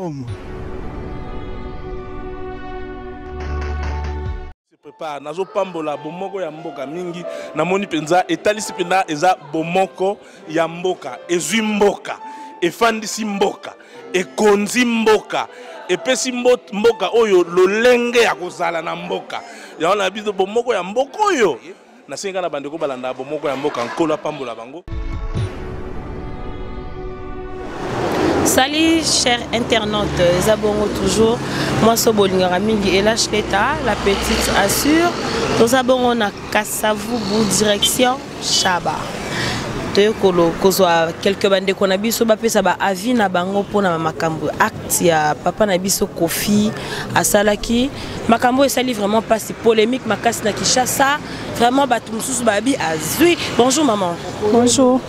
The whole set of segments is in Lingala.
homme. Nazo pambola bomoko ya mboka mingi namoni penza etalisi pena eza bomoko ya mboka ezwi mboka efandisi mboka ekonzi mboka epesi mboka oyo lolenge ya kozala na mboka ya na biso bomoko ya mboka oyo nasenga na bandeko balanda bomoko ya mboka nkolo pambola bango. Salut chers internautes, Zabongo toujours. Moi c'est Bolingara Mingi et lâche l'État, la petite assure. Nous avons na Kassavoubou direction Chaba. Toyokolo kozwa quelques bandes qu'on a biso ba pesa ba avis na bango pona makambo acte ya papa na biso Kofi asalaki makambo esali vraiment pas si polémique makasi na Kinshasa vraiment ba tumususu ba bi azui. Bonjour maman. Bonjour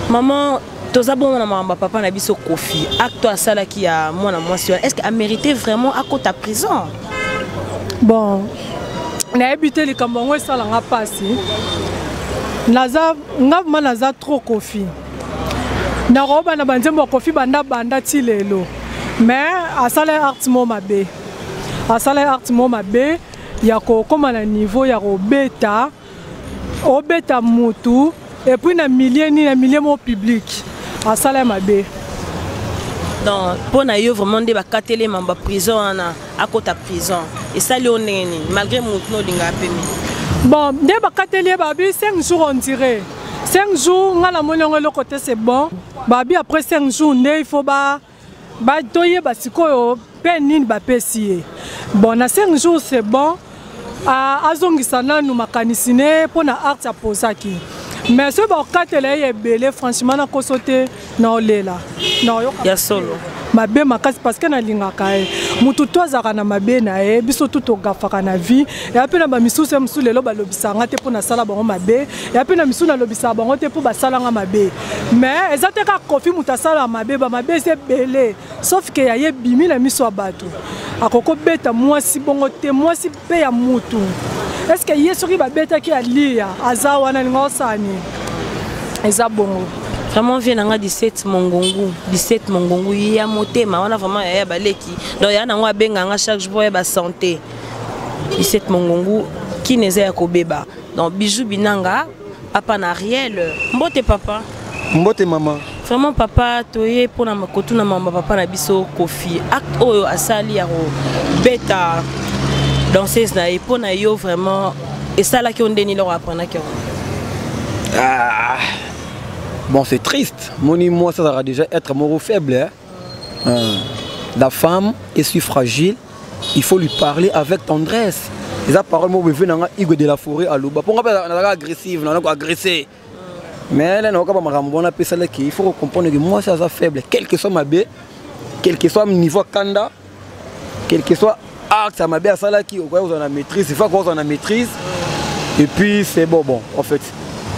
maman. Tozabon na mama papa na biso Kofi acte asalaki ya mwana mwasi est-ce qu'il a mérité vraiment à côté de prison? Bon na habité les kambongo sala nga pasi naza ngavuma naza trop Kofi na roba na banzembo Kofi banda ti lelo mais asala art mo mabe ya ko koma na niveau ya robeta obeta mutu et puis na milliers mo public asala mabe. Donc pour na yo vraiment de ba katele mamba prison na à côté de prison et ça lioneni malgré mutu no linga pemi. Bon de ba katele babi 5 jours on dirait 5 jours ngala monongo le côté c'est bon babi après 5 jours il faut ba toye ba sikoyo penine ba pesier. Bon na 5 jours c'est bon azongisa nanu makanisine pour na art ya posaki. Mais ce que est belé, franchement, na kosote na olela. Ya solo. Mabe makasi parce que na linga kae. Mutu toza na mabe na e, biso tuto gafaka na vie. Et après na ba misusu msu lelo ba lobisa ngate pour na sala bango mabe. Et après na misu na lobisa bango te pour ba sala nga mabe. Mais ezate ka Kofi muta sala mabe ba mabe c'est belé. Sauf que ya ye bimi na miso abatu. Akoko beta mwasi bongo te mwasi pe ya mutu. Est-ce que hier soki ba beta ki alia azawa na ngosani ezabongo vraiment vient nga 17 mongongu ya motema wana vraiment ya baleki donc ya nango abenga nga chaque jour ya ba santé 17 mongongu qui neza ya kobeba donc bijou binanga papa na Ariel mbote papa Mbote maman. Vraiment papa toye pour na makotu na mama papa na biso Kofi acte oyo asali ya beta danseuse na pour na yo vraiment et ça là qui on déni leur apprendre que bon c'est triste moi ça va déjà être moro faible hein? La femme est si fragile, il faut lui parler avec tendresse. Les paroles moi venant Igo de la forêt à Luba pour nga agressive non agressé mais là non pas marambo na pesa là qu'il faut comprendre que moi ça faible quel que soit ma bé quel que soit mon niveau kanda quel que soit acte ça m'a bien ça là qui vous en a maîtrise il faut qu'on en a maîtrise et puis c'est bon en fait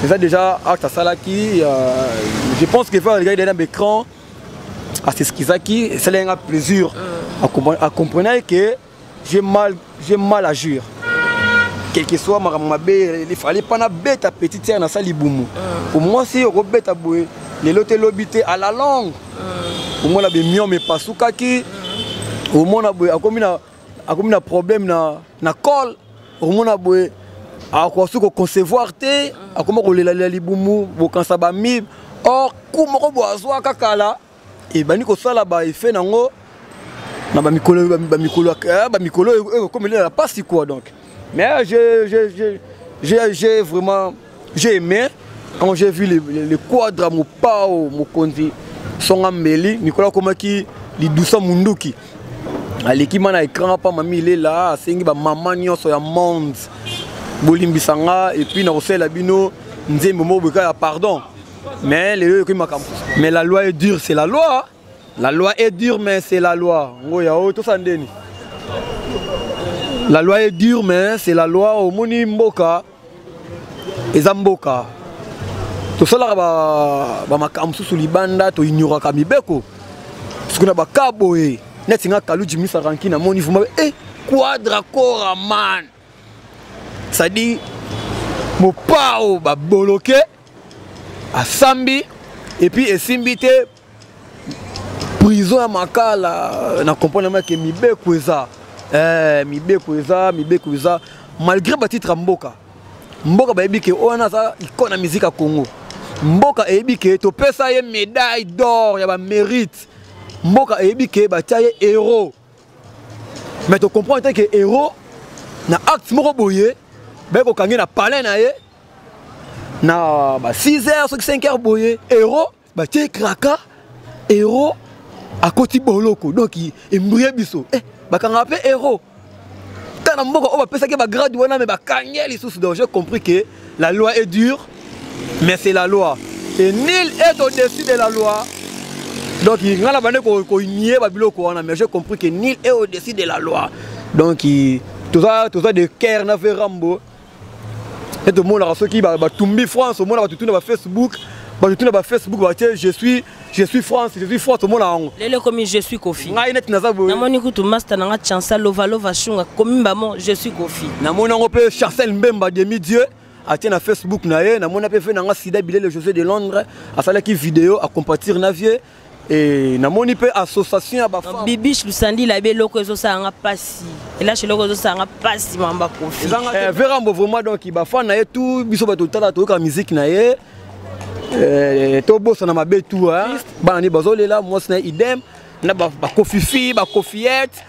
c'est ça déjà acte ça là qui je pense qu'il faut regarder dans l'écran à ce qui ça qui c'est un plaisir à comprendre que j'ai mal à jouir quel que soit ma bé il fallait pas na bête à petite sœur na salibumu pour moi si au bête à boué les lotés lobité à la langue pour moi la bé mieux mais pas souka qui au moins a comme un problème na col au moins boy a quoi ce qu'on concevoir te a comment on la libumu quand ça ba mi or comment on boit soit kakala et bani ko sala ba effet nango na ba mikolo comme il a pas si quoi donc mais j'ai vraiment aimé quand j'ai vu les quadra mo pao mo kondi son ameli Nicolas comment qui li dousa munduki aleki mana écran pa mami il est là sengi ba maman nyonso ya monde bolimbisanga et puis na osela bino nzembo mo beka pardon mais les que makambo mais la loi est dure c'est la loi est dure mais c'est la loi ngoya o to sandeni la loi est dure mais c'est la loi au moni mboka ezamboka to sala ba makambo su libanda to ignora kamibeko sukuna ba kaboe net nga kalu jimisa ranki na moni vuma quadra cora man ça dit mo pao ba boloké a sambi et puis esimbité prison ya makala na comprendre que mibe kweza mibe kweza malgré ba titre mboka ba yebi ke ona za ikona musique ya Congo mboka yebi ke to pesa ye médaille d'or ya ba mérite mboka yebi ke ba taye héros mais to comprendre que héros na acte moko boye ba ko kangi na palais na ye na ba 6h 5h boye héros ba tie kraka héros à côté boloko donc il mbrie biso bakanga pe héros tana mboko on va penser que ba grade wana mais ba kangeli sous donc j'ai compris que la loi est dure mais c'est la loi et nul est au-dessus de la loi donc il ngala bande ko nier ba biloko wana mais j'ai compris que nul est au-dessus de la loi donc tout ça de cœur na fait rambo et tout le monde a ceux qui ba tumbi France au monde va tout na Facebook je suis France, au monde. Lele comme je suis Kofi. Namoni kutu master nanga chansa lova shunga comme bamo je suis Kofi. Namoni ngope Chancel Mbemba demi-dieu atie na Facebook na ye, namoni pe fait nanga Sida Bilé le José de Londres, asala ki vidéo à compatir na vie et namoni pe association ba femme. Bibiche Lusandi la be loko ezo sa nga pasi. Et là chez loko ezo sa nga pasi mamba Kofi. Verambo vraiment donc ba fan na ye tout biso ba totala to ka musique na ye. Tobo na mabe tout bani bazolela moi c'est idem na ba kofifi ba kofiette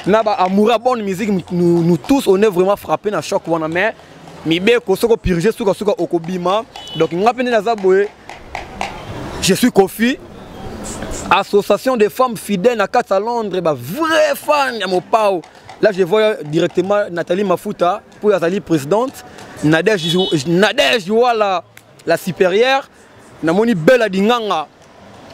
na ba amoura bonne musique nous tous on est vraiment frappés na choc wana mais mibe ko soko purger suka okobima donc ngapene na zaboye je suis Kofi association des femmes fidèles na kata Londres ba vrai fan ya mopao là je vois directement Nathalie Mafuta pour Azali présidente Nadège voilà la supérieure namoni Bella Dinganga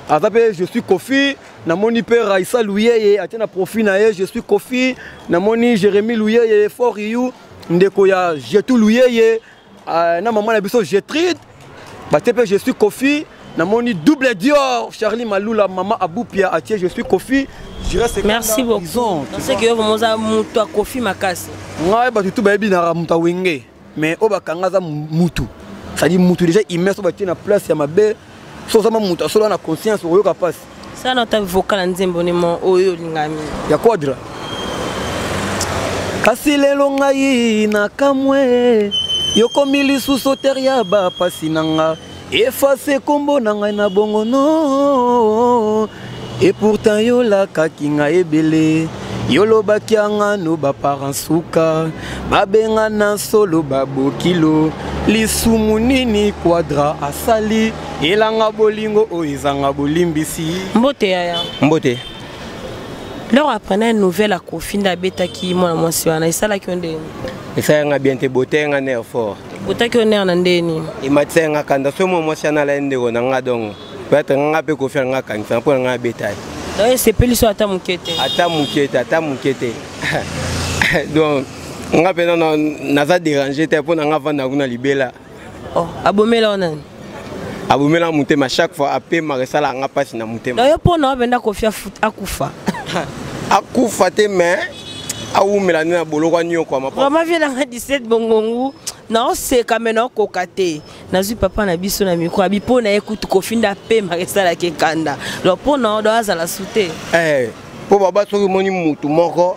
azape je suis Kofi namoni pe Raissa Louyeye atena profit na ye je suis Kofi namoni Jérémy Louyeye for you ndeko ya Jetou Louyeye na maman na biso Jetride batepe je suis Kofi namoni double Dior Charlie Malula maman Aboupia atie je suis Kofi merci beaucoup c'est que vraiment za mutu Kofi makasi ngai ba tout ba yebi na muta wenge mais obakanga za mutu ça dit mutu déjà il met sur la place ya mabe so ça mutu so na conscience oyo capable ça na ta vocal nzembo ni mo oyo lingami ya quadra kasi lelo ngai na kamwe yokomi lisusu teria ba pasi nanga effacer kombo na ngai na bongo no et pourtant yo la kakinga ebele yolo bakianga no ba paransuka babenga na solo babokilo lisumu nini quadra asali elanga bolingo oizanga bolimbisi mbote yaya mbote leur apprenait une nouvelle à Kofi Ndabeta qui mon emotiona isala ki onde isanga bien te botenga ne fort botaki one na ndeni imatsenga kanda so mo emotional ende ko nanga dongo peut-être nga pe Kofi nga kanisa pour nga beta donc c'est peli so ata mukete donc nga pe non naza déranger te pour nga vanda kuna libela oh abomela onani abomela mutema chaque fois apé maresala nga passe na mutema donc yo pona benda Kofi akufa akufa te mais awumela na boloko nyo kwa mapa vraiment vient na 17 bongongu non c'est quand même kokate nazu papa na biso na micro abipo na écoute Kofi Ndape maresala ke kanda donc pona do azala souté po baba soki moni mutu moko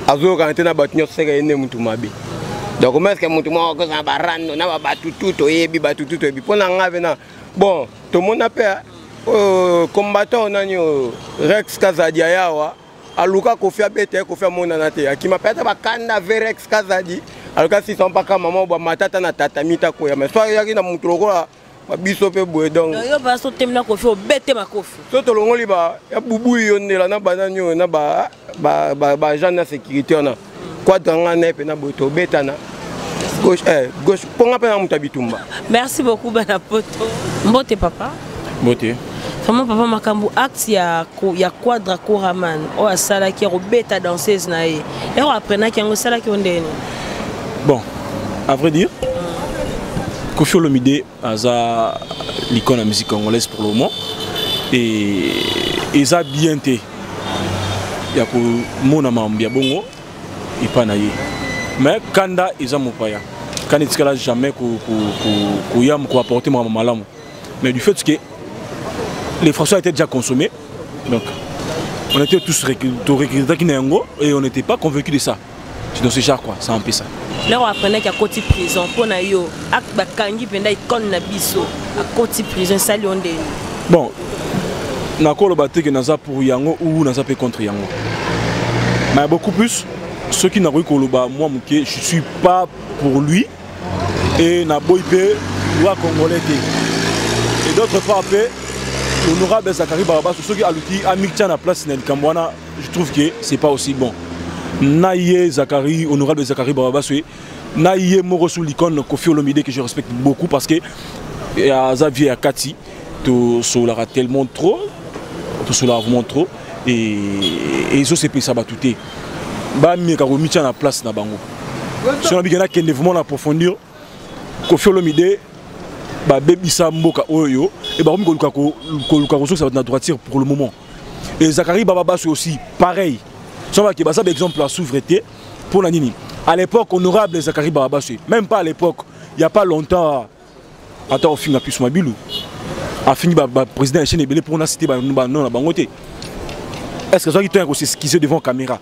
azo kanté na batunyo seka ene mutu mabe donc comment est-ce que mutu moko ko za barando na batutu to yebi pona ngave na bon to mona pe combattant nanyo Rex Kazadi yawa aluka Kofi abete Kofi amona na te akima peta bakanda Rex Kazadi aluka si son paka maman ba matata na tata mita ko ya mais so yaki na mutu lokola biso pe boye donc yo ba so temna Kofi obete ma Kofi so to longoli ba ya bubu yondela na bananyo na ba agent na sécurité na quoi dans na pe na boto betana gauche ponga pe na mutabitumba. Merci beaucoup bana poto mbote papa mbote vraiment papa makambu acte ya quadra Koraman o asala ki robeta danseuse na ye et on apprena ki ngo sala ki ondeni bon à vrai dire Kofi Olomide aza l'icône de la musique congolaise pour le moment et ils a bien été il y a ko mona mambia bongo et pas naie mais kanda ils ont mopaya quand il n'a jamais ko apporter malamu mais du fait que les Français étaient déjà consommés Donc, on était tous recrutés et on n'était pas convaincus de ça. C'est dans ce genre quoi, c'est un peu ça. Là, on apprenait qu'à côté prison, pour na yo, ak bakangi penda ikon na biso, à côté prison, ça lui on dit. Bon, na ko le baté que naza pour yango ou naza pe contre yango. Mais beaucoup plus ceux qui n'ont pas moi je suis pas pour lui et na boype ou congolais. Et d'autre part l'honorable Zakari Baraba, ceux qui a l'outil Amiktia na place Nel Kambwana, je trouve que c'est pas aussi bon. Naïe Zakari, honorable Zakari Baraba, Naïe Morosu l'icône Kofi Olomide que je respecte beaucoup parce que y a Xavier Akati, tu soulèveras tellement trop, tu soulèveras vraiment trop et ça c'est ça batouté. Bah mi ka Miktia na place na bango. Si on a bien qu'il y a vraiment en profondeur, Kofi Olomide ba bebisa mboka oyo et ba ko ça va na droitière pour le moment. Et Zakari Baraba c'est aussi pareil. Si on va par exemple la souveraineté pour la Nini. À l'époque, honorable Zakari Baraba, même pas à l'époque, il n'y a pas longtemps, attends, au fin de plus mobile, a fini le président Etienne Ebele pour la cité non la bangoté. Est-ce que ça qui est esquissé devant la caméra?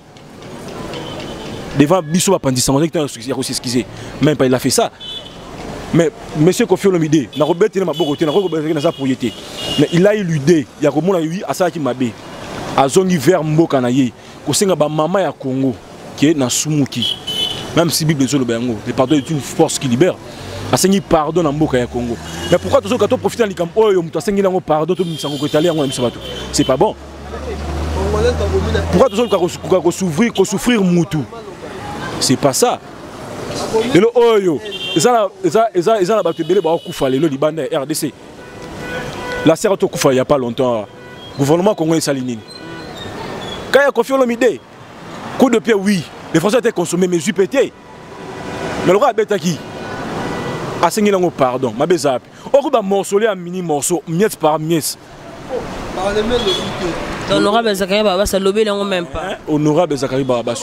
Devant Bissou Apandissant, il a aussi esquissé. Même pas il a fait ça. Mais M. Kofi Olomide, il a rebattu ma bocoté, il a rebattu sa propriété. Mais il a eu l'idée, il y a eu à ça qui m'a bé. À zone hiver mboka na ye. Kosenga ba mama ya Congo qui est na Sumuki. Même si Bible zolo bango, le pardon est une force qui libère. Asengi pardon na mboka ya Congo. Mais pourquoi tous quand on profite en likam oyo muto asengi nango pardon to misango ko italien ngo misabato. C'est pas bon. Pourquoi tous quand ko souffrir mutu. C'est pas ça. Et le oyo, eza na bato belé ba kufa le Libanda RDC. La serre to kufa il y a pas longtemps. Gouvernement congolais salinine. Quand il y a Kofi Olomide, coup de pied, oui, les Français étaient consommés, mais pété. Mais le roi Betaki a signé un pardon, ma bézap. On va morceler un mini morceau, miette par miette. Honorable Zakari Baraba, ça lobé même pas. Honorable Zakari Baraba,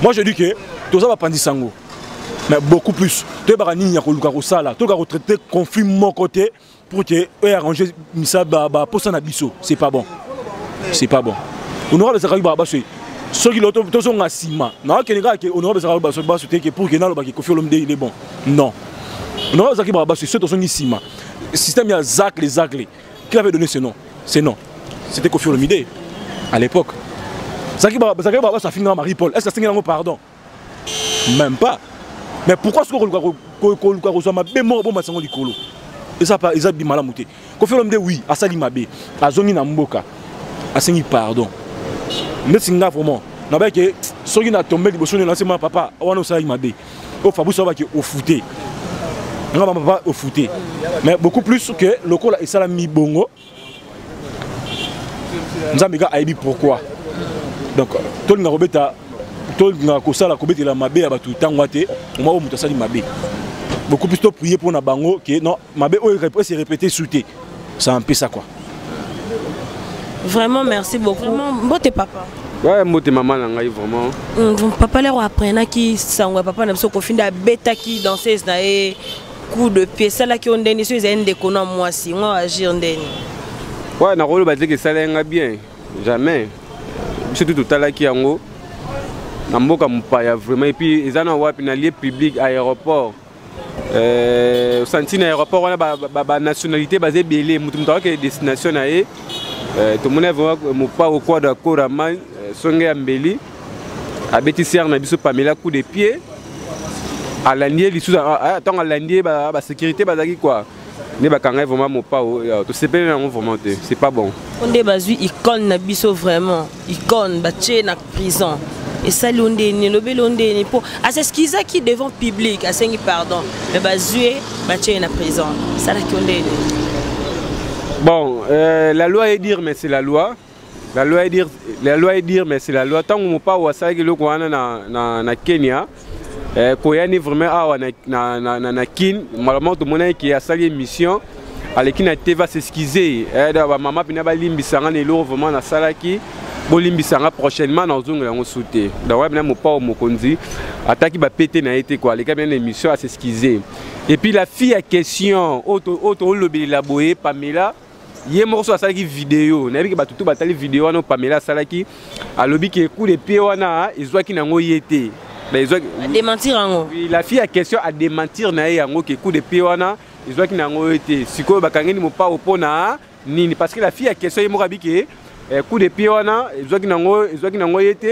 moi je dis que tout ça va pas sango. Mais beaucoup plus. Tu vas n'y avoir ça là. Tu vas retraiter conflit mon côté pour que arranger ça pour ça n'abisso. C'est pas bon. C'est pas bon. Honorable Zakari Baraba, ceux qui l'ont tous en ciment. Non, qu'il y a que honorable Zakari Baraba, c'est pour que n'alo Kofi Olomide il est bon. Non. Honorable Zakari Baraba, c'est ceux qui sont en ciment. Le système il y a Zacle. Qui avait donné ce nom? C'est non. C'était Kofi Olomide à l'époque. Zakari Baraba, ça finit dans Marie-Paul. Est-ce que c'est un pardon? Même pas. Mais pourquoi est-ce qu'on reçoit ma bémor bon masango likolo? Et ça pas ils mal amuté. Kofi Olomide oui, asali mabe, azongi na mboka. Asengi pardon. Mais singa vraiment. Na ba ke soki na tombé liboso na sema papa, wana osali mabe. O fabu so ba ke au fouté. Nga papa au fouté. Mais beaucoup plus que lokola esala mi bongo. Nzambika aibi pourquoi? Donc tout na robeta na kosala kobete la mabe ya batu tangwate on m'a muta sali mabe beaucoup plus prier pour na bango que non mabe o se répéter souté ça un peu ça quoi. Vraiment merci beaucoup. Vraiment mbote papa. Ouais mbote maman na ngai vraiment. Papa lero apprena ki sangwa papa na biso kofinda beta ki danseuse na e coup de pied ça là qui on ndeni so ezende kono moi si on agir ndeni. Ouais na rolo bateke sala nga bien jamais. Surtout tout à l'heure qui yango Namboka Mupaya vraiment et puis ils ont wapi na lieu public aéroport senti na aéroport on a ba nationalité basée belé mutu ke destination na e tout le monde va Mupa au quoi d'accord aman songe ambeli abeti ser na biso Pamela coup de pied à l'andier lisou attends à l'andier ba sécurité bazaki quoi ne ba kanga vraiment Mupa to sepele na vraiment c'est pas bon on est bazui icône na biso vraiment icône ba tché na prison. Et ça, l'onde ni pour s'excuser qui devant public, à s'engi pardon, mais bazué, battu en prison. Ça là qui on est. Bon, la loi est dire mais c'est la loi. La loi est dire mais c'est la loi. Tant qu'on pas au ça que le Kouana na Kenya, Koyani vraiment ah na kin, malheureusement tout le monde qui a sali mission, à l'équipe na TV va s'excuser. Maman pina ba limbisanga ne lo vraiment na salaki. Bolimbisanga prochainement dans une grande sauté. D'ailleurs, même mon père Mokonzi attaque ba pété na été quoi. Les gars bien l'émission à s'excuser. Et puis la fille à question auto lobby la boé Pamela Yé morceau asalaki vidéo na yebi batutu batali vidéo wana Pamela asalaki alobi ke coup de pied wana ezwaki nango yete démentir yango. Oui, la fille a question à démentir na yango ke coup de pied wana ezwaki nango yete sikoyo bakangeni mopa opona nini parce que la fille a question yemo rabiki coup de pied wana ezwaki nango yete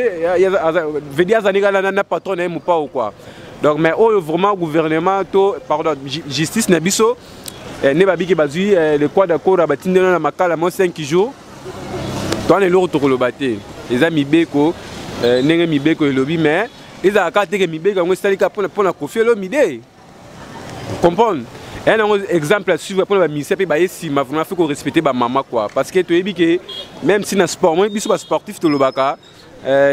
veut dire azalika na patron na mopa ou quoi. Donc mais vraiment gouvernement to pardon justice na biso ne babiki bazui le quoi d'accord abatindela na makala mo 5 jours toi les lourds tokolobaté les amis beko ndenge mibeko elobi mais ils a ka teke mibeko ngo salika pona kofi lo mide comprendre un exemple à suivre pour la ministère pe ba yesima vraiment faut respecter ba maman quoi parce que tu ebi que même si na sport moi biso ba sportif to lobaka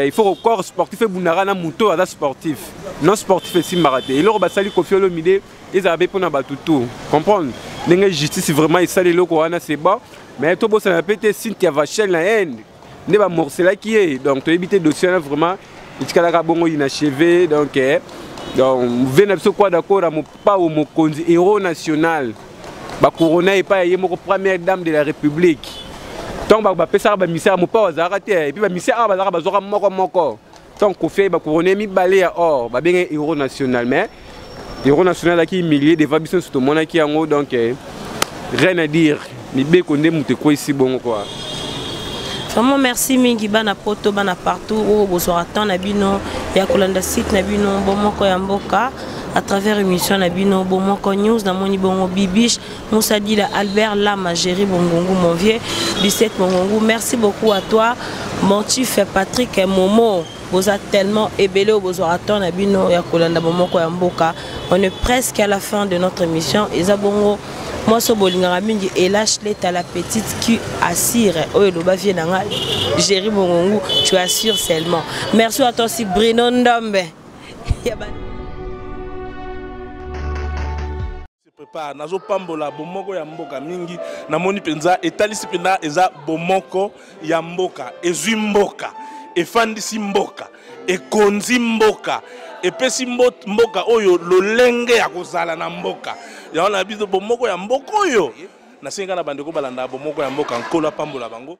il faut encore sportif et bunara na muto ada sportif non sportif et simaraté et leur basali kofi lo mide ils avaient pour na batutu comprendre ndenge justice vraiment isali loko wana c'est bon mais to bo ça na pété Cynthia Vachel na haine ne ba morcela qui est donc tu éviter dossier vraiment itikala bongo inachevé donc venez ce quoi d'accord à mon pas au mokonzi héros national ba corona et pas yemo première dame de la République donc ba pesa ba misère mo pas azarate et puis ba misère ba zara ba zora moko donc ko fait ba corona mi balé à or ba bien héros national mais héros national qui humilié devant biso tout le monde qui en haut donc rien à dire ni be konde muté ko ici bon quoi. Vraiment merci mingi bana poto bana partout au bozora temps na bino ya kolanda site na bino bomoko ya mboka à travers émission na bino bomoko news na moni bongo bibiche Moussa Dila Albert Lama Géry Bongongo mon vieux 17 Bongongo merci beaucoup à toi mon chief Patrick et Momo vous êtes tellement ébélé au bozora temps na bino ya kolanda bomoko ya mboka on est presque à la fin de notre émission et bongo moi so bolingara mingi et lâche l'état la petite qui assire oyo loba vie nanga Géry Bongongo tu assures seulement merci à toi aussi Bruno Ndombe prépare nazo pambola bomoko ya mboka mingi namoni penza etalisi pena eza bomoko ya mboka ezwi mboka efandisi mboka ekonzi mboka epesi mboka oyo lolenge ya kozala na mboka ya wana biso bomoko ya mboka oyo nasenga na bandeko balanda bomoko ya mboka nkolo pambola bango.